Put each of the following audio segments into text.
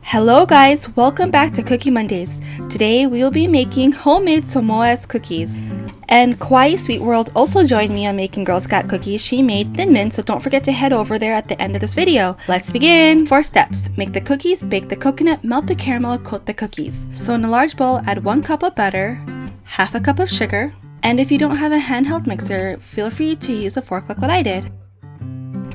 Hello guys, welcome back to Cookie Mondays. Today we will be making homemade Somoas cookies. And Kawaii Sweet World also joined me on making Girl Scout cookies. She made Thin Mints, so don't forget to head over there at the end of this video. Let's begin! 4 steps. Make the cookies, bake the coconut, melt the caramel, coat the cookies. So in a large bowl, add 1 cup of butter, half a cup of sugar, and if you don't have a handheld mixer, feel free to use a fork like what I did.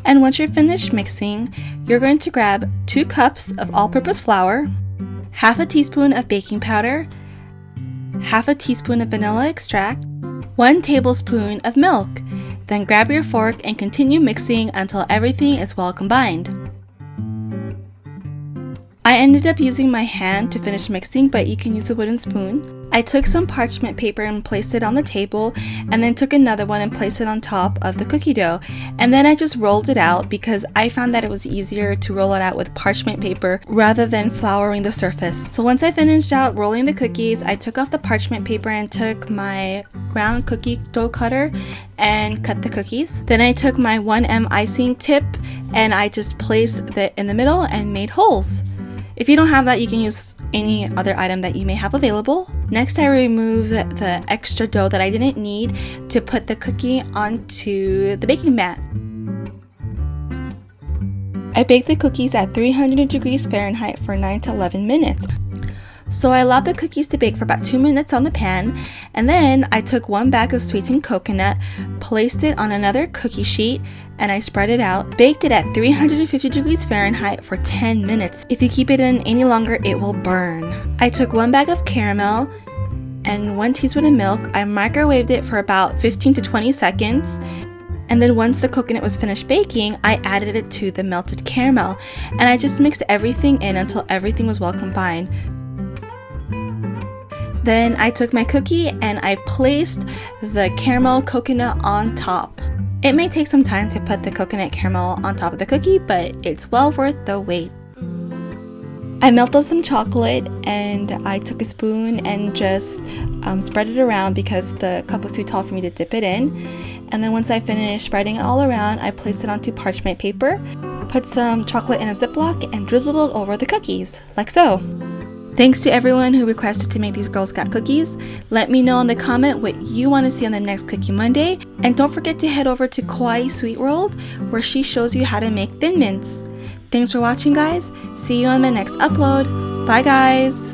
And once you're finished mixing, you're going to grab 2 cups of all-purpose flour, half a teaspoon of baking powder, half a teaspoon of vanilla extract, 1 tablespoon of milk. Then grab your fork and continue mixing until everything is well combined. I ended up using my hand to finish mixing, but you can use a wooden spoon. I took some parchment paper and placed it on the table, and then took another one and placed it on top of the cookie dough. And then I just rolled it out because I found that it was easier to roll it out with parchment paper rather than flouring the surface. So once I finished out rolling the cookies, I took off the parchment paper and took my round cookie dough cutter and cut the cookies. Then I took my 1M icing tip and I just placed it in the middle and made holes. If you don't have that, you can use any other item that you may have available. Next, I removed the extra dough that I didn't need to put the cookie onto the baking mat. I baked the cookies at 300 degrees Fahrenheit for 9 to 11 minutes. So I allowed the cookies to bake for about 2 minutes on the pan, and then I took 1 bag of sweetened coconut, placed it on another cookie sheet, and I spread it out, baked it at 350 degrees Fahrenheit for 10 minutes. If you keep it in any longer, it will burn. I took 1 bag of caramel and 1 teaspoon of milk. I microwaved it for about 15 to 20 seconds. And then once the coconut was finished baking, I added it to the melted caramel. And I just mixed everything in until everything was well combined. Then I took my cookie and I placed the caramel coconut on top. It may take some time to put the coconut caramel on top of the cookie, but it's well worth the wait. I melted some chocolate and I took a spoon and just spread it around because the cup was too tall for me to dip it in. And then once I finished spreading it all around, I placed it onto parchment paper, put some chocolate in a Ziploc, and drizzled it over the cookies, like so. Thanks to everyone who requested to make these Girl Scout cookies. Let me know in the comment what you want to see on the next Cookie Monday. And don't forget to head over to Kawaii Sweet World, where she shows you how to make Thin Mints. Thanks for watching, guys. See you on the next upload. Bye, guys.